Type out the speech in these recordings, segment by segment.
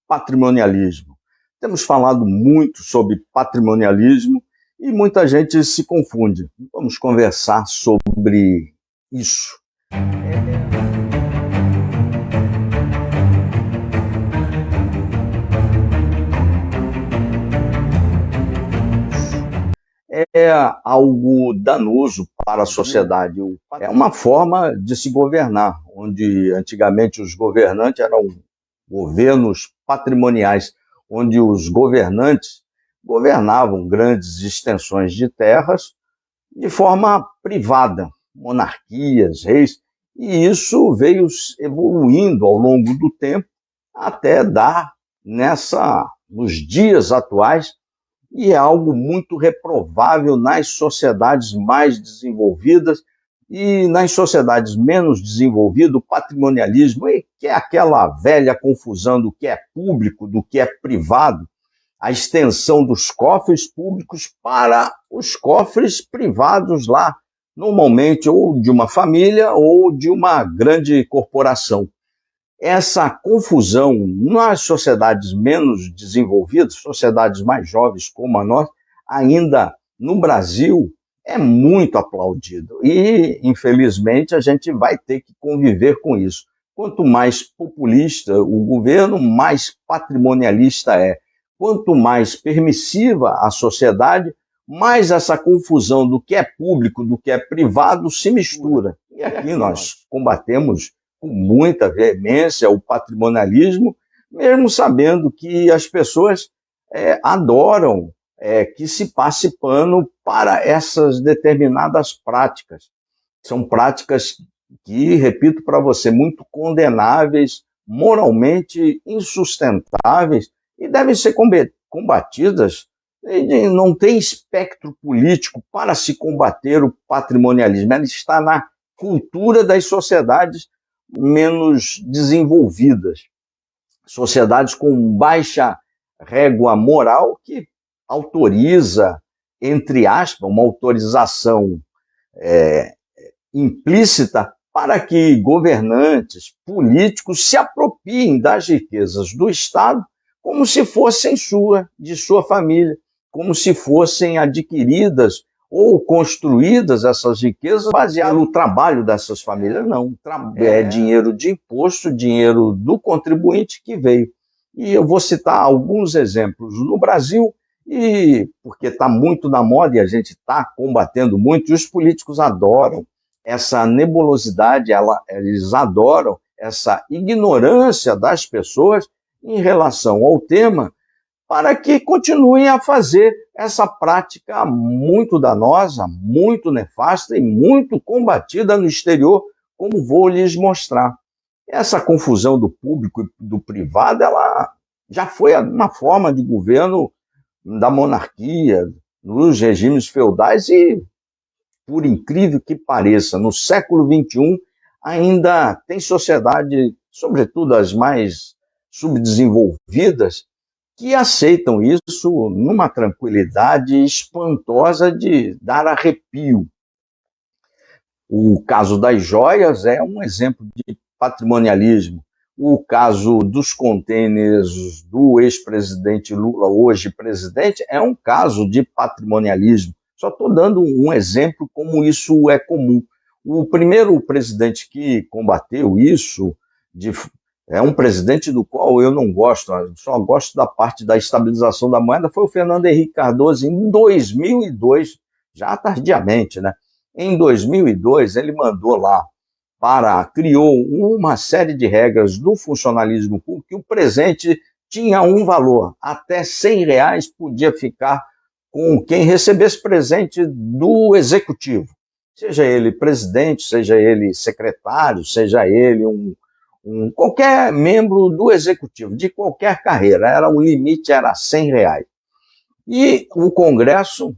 patrimonialismo. Temos falado muito sobre patrimonialismo e muita gente se confunde. Vamos conversar sobre isso. É algo danoso para a sociedade. É uma forma de se governar, onde antigamente os governantes eram governos patrimoniais, onde os governantes governavam grandes extensões de terras de forma privada, monarquias, reis, e isso veio evoluindo ao longo do tempo até dar nos dias atuais, e é algo muito reprovável nas sociedades mais desenvolvidas. E nas sociedades menos desenvolvidas, o patrimonialismo, que é aquela velha confusão do que é público, do que é privado, a extensão dos cofres públicos para os cofres privados lá, normalmente ou de uma família ou de uma grande corporação. Essa confusão nas sociedades menos desenvolvidas, sociedades mais jovens como a nossa, ainda no Brasil, é muito aplaudido. E, infelizmente, a gente vai ter que conviver com isso. Quanto mais populista o governo, mais patrimonialista é. Quanto mais permissiva a sociedade, mais essa confusão do que é público, do que é privado se mistura. E aqui nós combatemos com muita veemência o patrimonialismo, mesmo sabendo que as pessoas adoram que se passe pano para essas determinadas práticas. São práticas que, repito para você, muito condenáveis, moralmente insustentáveis e devem ser combatidas. E não tem espectro político para se combater o patrimonialismo. Ele está na cultura das sociedades menos desenvolvidas, sociedades com baixa régua moral que autoriza, entre aspas, uma autorização implícita para que governantes, políticos se apropriem das riquezas do Estado como se fossem de sua família, como se fossem adquiridas ou construídas essas riquezas baseadas no trabalho dessas famílias. Não, é dinheiro de imposto, dinheiro do contribuinte que veio. E eu vou citar alguns exemplos no Brasil, e porque está muito na moda e a gente está combatendo muito, e os políticos adoram essa nebulosidade, eles adoram essa ignorância das pessoas em relação ao tema, para que continuem a fazer essa prática muito danosa, muito nefasta e muito combatida no exterior, como vou lhes mostrar. Essa confusão do público e do privado, ela já foi uma forma de governo da monarquia, nos regimes feudais e, por incrível que pareça, no século XXI ainda tem sociedade, sobretudo as mais subdesenvolvidas, que aceitam isso numa tranquilidade espantosa de dar arrepio. O caso das joias é um exemplo de patrimonialismo. O caso dos contêineres do ex-presidente Lula, hoje presidente, é um caso de patrimonialismo. Só estou dando um exemplo como isso é comum. O primeiro presidente que combateu isso é um presidente do qual eu não gosto, só gosto da parte da estabilização da moeda, foi o Fernando Henrique Cardoso, em 2002, já tardiamente, né? Em 2002, ele mandou lá, criou uma série de regras do funcionalismo público, que o presente tinha um valor, até R$100 podia ficar com quem recebesse presente do executivo, seja ele presidente, seja ele secretário, seja ele qualquer membro do executivo, de qualquer carreira, o limite era R$100. E o Congresso,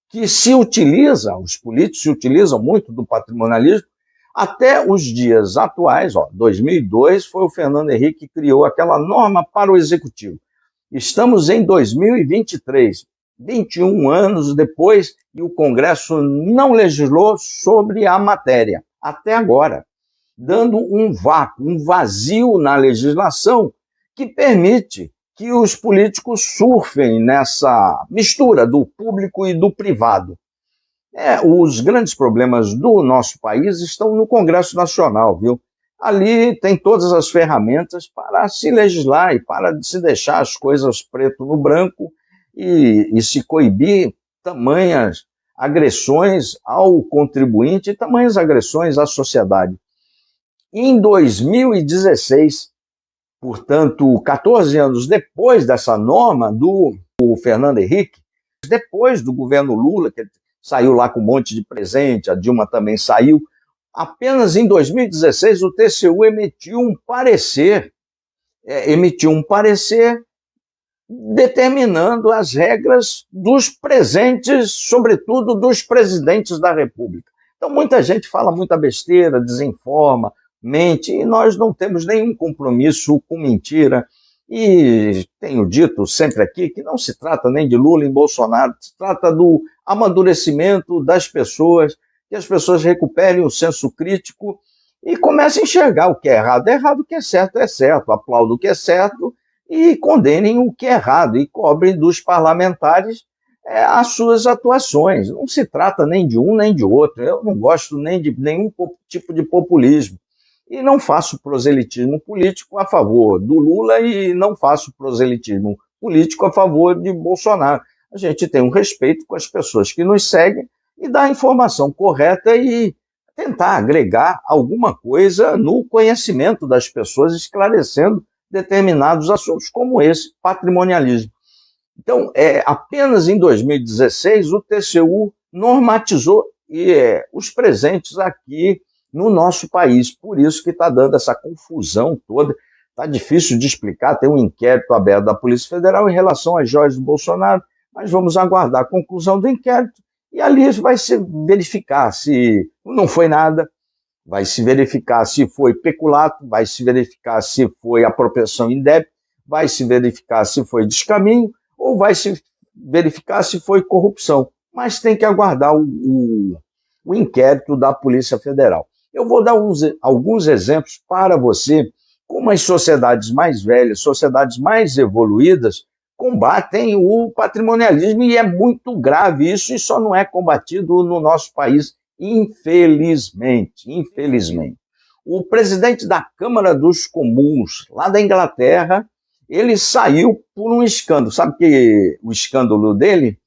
que os políticos se utilizam muito do patrimonialismo, até os dias atuais, 2002, foi o Fernando Henrique que criou aquela norma para o executivo. Estamos em 2023, 21 anos depois, e o Congresso não legislou sobre a matéria, até agora, dando um vácuo, um vazio na legislação que permite que os políticos surfem nessa mistura do público e do privado. Os grandes problemas do nosso país estão no Congresso Nacional, viu? Ali tem todas as ferramentas para se legislar e para se deixar as coisas preto no branco e se coibir tamanhas agressões ao contribuinte e tamanhas agressões à sociedade. Em 2016, portanto, 14 anos depois dessa norma do Fernando Henrique, depois do governo Lula, que saiu lá com um monte de presente, a Dilma também saiu, apenas em 2016 o TCU emitiu um parecer determinando as regras dos presentes, sobretudo dos presidentes da República. Então muita gente fala muita besteira, desinforma, mente, e nós não temos nenhum compromisso com mentira. E tenho dito sempre aqui que não se trata nem de Lula e Bolsonaro, se trata do amadurecimento das pessoas, que as pessoas recuperem o senso crítico e comecem a enxergar o que é errado, o que é certo, aplaudam o que é certo e condenem o que é errado e cobrem dos parlamentares as suas atuações. Não se trata nem de um nem de outro, eu não gosto nem de nenhum tipo de populismo. E não faço proselitismo político a favor do Lula e não faço proselitismo político a favor de Bolsonaro. A gente tem um respeito com as pessoas que nos seguem e dá a informação correta e tentar agregar alguma coisa no conhecimento das pessoas, esclarecendo determinados assuntos como esse, patrimonialismo. Então, apenas em 2016 o TCU normatizou os presentes aqui no nosso país. Por isso que está dando essa confusão toda. Está difícil de explicar, tem um inquérito aberto da Polícia Federal em relação às joias do Bolsonaro, mas vamos aguardar a conclusão do inquérito e ali vai se verificar se não foi nada, vai se verificar se foi peculato, vai se verificar se foi apropriação indébita, vai se verificar se foi descaminho ou vai se verificar se foi corrupção. Mas tem que aguardar o inquérito da Polícia Federal. Eu vou dar alguns exemplos para você como as sociedades mais velhas, sociedades mais evoluídas, combatem o patrimonialismo e é muito grave isso e só não é combatido no nosso país, infelizmente. O presidente da Câmara dos Comuns, lá da Inglaterra, ele saiu por um escândalo. Sabe que o escândalo dele?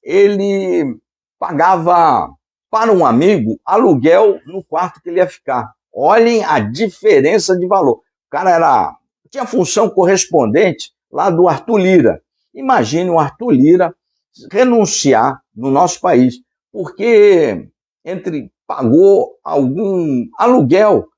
Ele pagava para um amigo aluguel no quarto que ele ia ficar. Olhem a diferença de valor. O cara tinha função correspondente lá do Arthur Lira. Imagine o Arthur Lira renunciar no nosso país, porque pagou algum aluguel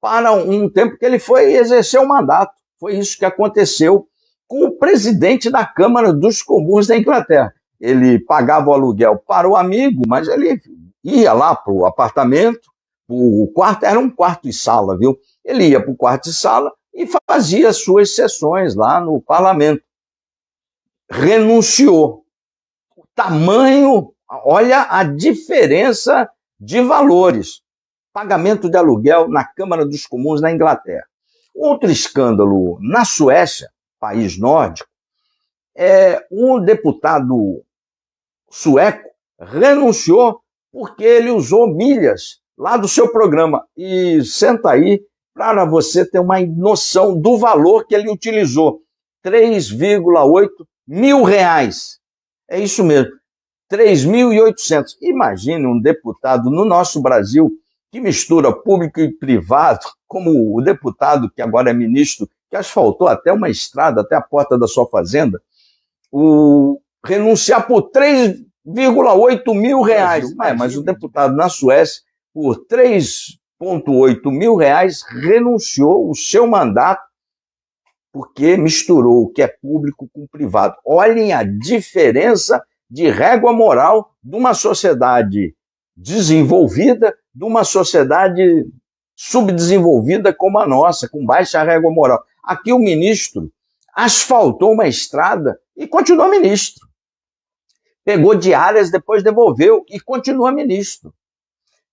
para um tempo que ele foi exercer o mandato. Foi isso que aconteceu com o presidente da Câmara dos Comuns da Inglaterra. Ele pagava o aluguel para o amigo, mas ele ia lá para o apartamento, o quarto, era um quarto e sala, viu? Ele ia para o quarto e sala e fazia suas sessões lá no parlamento. Renunciou. O tamanho, olha a diferença de valores. Pagamento de aluguel na Câmara dos Comuns na Inglaterra. Outro escândalo na Suécia, país nórdico, um deputado sueco renunciou porque ele usou milhas lá do seu programa. E senta aí para você ter uma noção do valor que ele utilizou. 3,8 mil reais. É isso mesmo, 3.800. Imagine um deputado no nosso Brasil que mistura público e privado, como o deputado que agora é ministro, que asfaltou até uma estrada, até a porta da sua fazenda, renunciar por 3,8 mil reais. Mas o deputado na Suécia, por 3,8 mil reais, renunciou o seu mandato porque misturou o que é público com o privado. Olhem a diferença de régua moral de uma sociedade desenvolvida, de uma sociedade subdesenvolvida como a nossa, com baixa régua moral. Aqui o ministro asfaltou uma estrada e continua ministro. Pegou diárias, depois devolveu e continua ministro.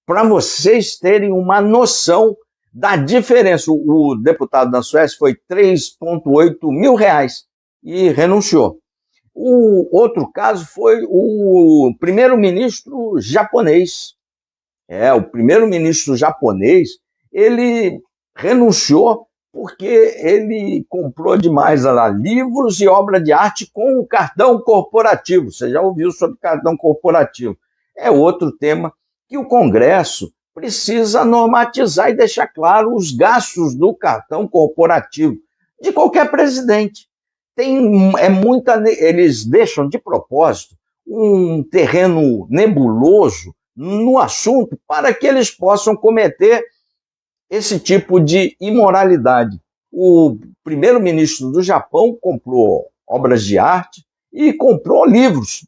Para vocês terem uma noção da diferença. O deputado da Suécia foi 3,8 mil reais e renunciou. O outro caso foi o primeiro-ministro japonês. O primeiro-ministro japonês, ele renunciou porque ele comprou demais lá, livros e obra de arte com o cartão corporativo. Você já ouviu sobre cartão corporativo? É outro tema que o Congresso precisa normatizar e deixar claro os gastos do cartão corporativo de qualquer presidente. Eles deixam de propósito um terreno nebuloso no assunto para que eles possam cometer esse tipo de imoralidade. O primeiro-ministro do Japão comprou obras de arte e comprou livros.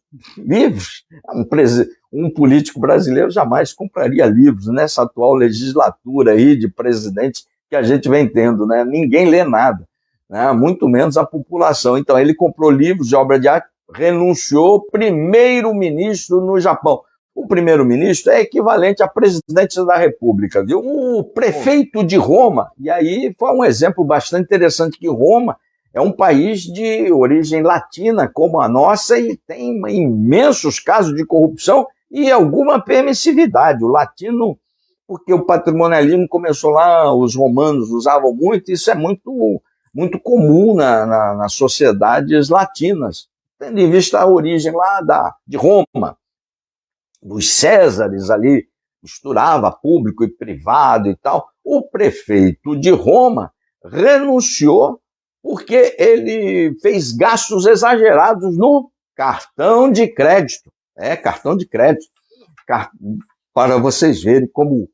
Um político brasileiro jamais compraria livros nessa atual legislatura aí de presidente que a gente vem tendo, né? Ninguém lê nada, né? Muito menos a população. Então, ele comprou livros de obra de arte, renunciou, primeiro-ministro no Japão. O primeiro-ministro é equivalente a presidente da República, viu? O prefeito de Roma, e aí foi um exemplo bastante interessante, que Roma é um país de origem latina, como a nossa, e tem imensos casos de corrupção e alguma permissividade. O latino, porque o patrimonialismo começou lá, os romanos usavam muito, isso é muito comum nas sociedades latinas, tendo em vista a origem lá de Roma. Dos Césares ali, misturava público e privado e tal. O prefeito de Roma renunciou porque ele fez gastos exagerados no cartão de crédito. Cartão de crédito. Para vocês verem como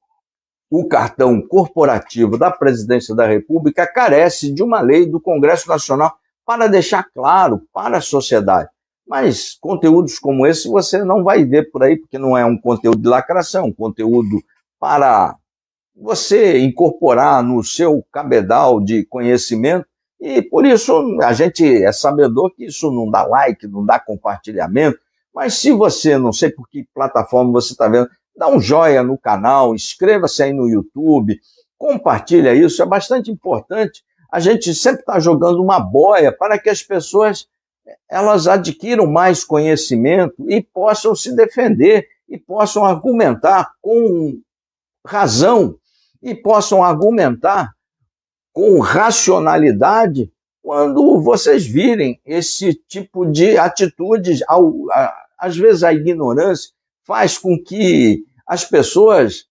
o cartão corporativo da Presidência da República carece de uma lei do Congresso Nacional para deixar claro para a sociedade. Mas conteúdos como esse você não vai ver por aí, porque não é um conteúdo de lacração, é um conteúdo para você incorporar no seu cabedal de conhecimento, e por isso a gente é sabedor que isso não dá like, não dá compartilhamento, mas se você, não sei por que plataforma você está vendo, dá um joinha no canal, inscreva-se aí no YouTube, compartilha isso, é bastante importante. A gente sempre está jogando uma boia para que as pessoas elas adquiram mais conhecimento e possam se defender, e possam argumentar com razão, e possam argumentar com racionalidade quando vocês virem esse tipo de atitudes. Às vezes a ignorância faz com que as pessoas,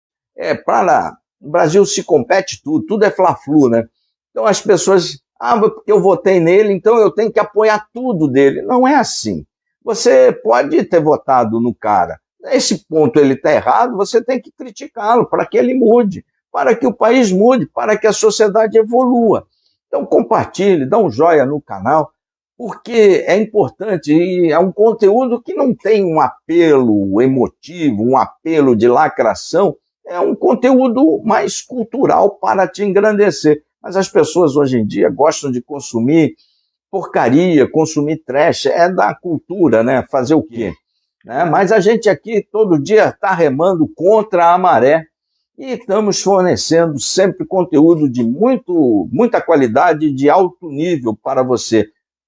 no Brasil se compete tudo é fla-flu, né? Então as pessoas, porque eu votei nele, então eu tenho que apoiar tudo dele. Não é assim. Você pode ter votado no cara. Nesse ponto ele está errado, você tem que criticá-lo para que ele mude, para que o país mude, para que a sociedade evolua. Então compartilhe, dá um joinha no canal, porque é importante, e é um conteúdo que não tem um apelo emotivo, um apelo de lacração, é um conteúdo mais cultural para te engrandecer. Mas as pessoas hoje em dia gostam de consumir porcaria, consumir trash, é da cultura, né? Fazer o quê? Mas a gente aqui todo dia está remando contra a maré e estamos fornecendo sempre conteúdo de muita qualidade, de alto nível para você.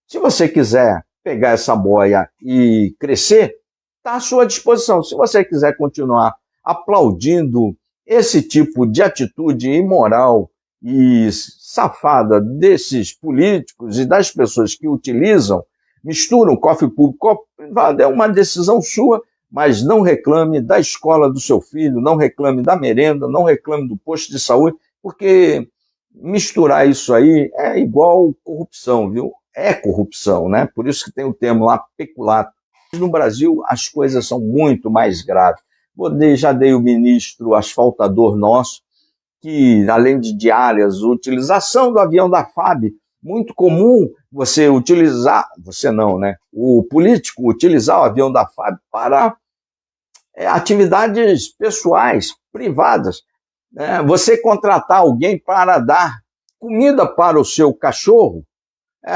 Se você quiser pegar essa boia e crescer, está à sua disposição. Se você quiser continuar aplaudindo esse tipo de atitude imoral e safada desses políticos e das pessoas que utilizam, misturam cofre público com cofre privado, é uma decisão sua, mas não reclame da escola do seu filho, não reclame da merenda, não reclame do posto de saúde, porque misturar isso aí é igual corrupção, viu? É corrupção, né? Por isso que tem o termo lá, peculato. No Brasil, as coisas são muito mais graves. Já dei o ministro asfaltador nosso, que, além de diárias, utilização do avião da FAB, muito comum você utilizar, você não, né? O político utilizar o avião da FAB para atividades pessoais, privadas. Você contratar alguém para dar comida para o seu cachorro,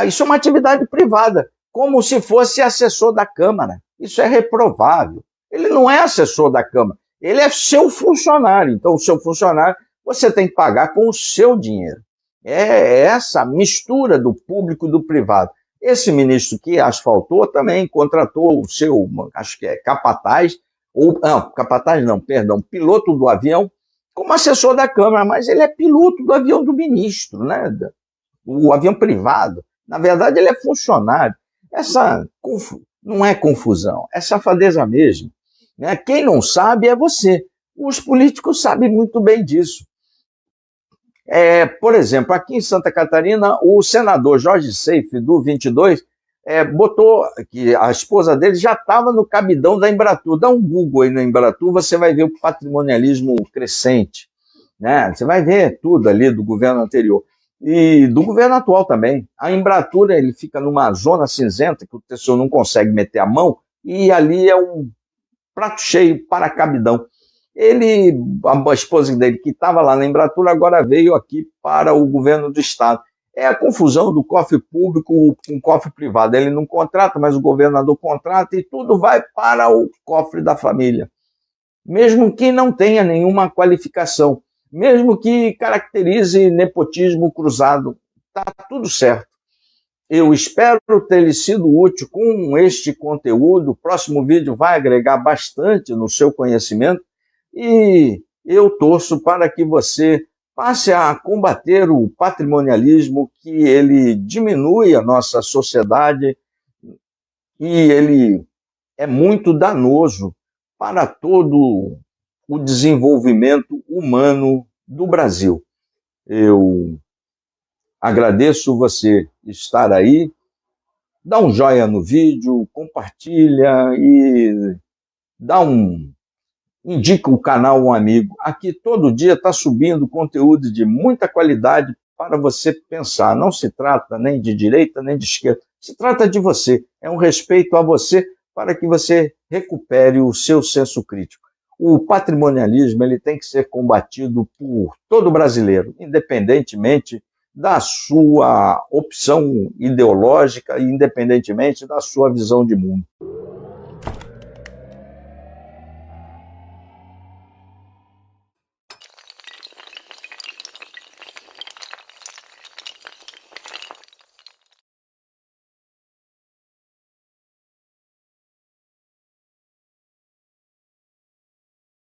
isso é uma atividade privada, como se fosse assessor da Câmara. Isso é reprovável. Ele não é assessor da Câmara, ele é seu funcionário. Então, o seu funcionário você tem que pagar com o seu dinheiro. É essa mistura do público e do privado. Esse ministro que asfaltou também contratou o seu, acho que é capataz, ou não, capataz não, perdão, piloto do avião, como assessor da Câmara, mas ele é piloto do avião do ministro, né? O avião privado. Na verdade, ele é funcionário. Essa não é confusão, é safadeza mesmo. Né? Quem não sabe é você. Os políticos sabem muito bem disso. Por exemplo, aqui em Santa Catarina, o senador Jorge Seife, do 22, botou que a esposa dele já estava no cabidão da Embratur. Dá um Google aí na Embratur, você vai ver o patrimonialismo crescente. Né? Você vai ver tudo ali do governo anterior. E do governo atual também. A Embratur, ele fica numa zona cinzenta que o pessoal não consegue meter a mão, e ali é um prato cheio para cabidão. A esposa dele, que estava lá na Embratur, agora veio aqui para o governo do estado. É a confusão do cofre público com o cofre privado. Ele não contrata, mas o governador contrata e tudo vai para o cofre da família. Mesmo que não tenha nenhuma qualificação, mesmo que caracterize nepotismo cruzado, está tudo certo. Eu espero ter lhe sido útil com este conteúdo. O próximo vídeo vai agregar bastante no seu conhecimento e eu torço para que você passe a combater o patrimonialismo, que ele diminui a nossa sociedade e ele é muito danoso para todo o desenvolvimento humano do Brasil. Eu agradeço você estar aí, dá um joinha no vídeo, compartilha e indica o canal a um amigo. Aqui todo dia está subindo conteúdo de muita qualidade para você pensar. Não se trata nem de direita nem de esquerda, se trata de você. É um respeito a você para que você recupere o seu senso crítico. O patrimonialismo ele tem que ser combatido por todo brasileiro, independentemente da sua opção ideológica, independentemente da sua visão de mundo.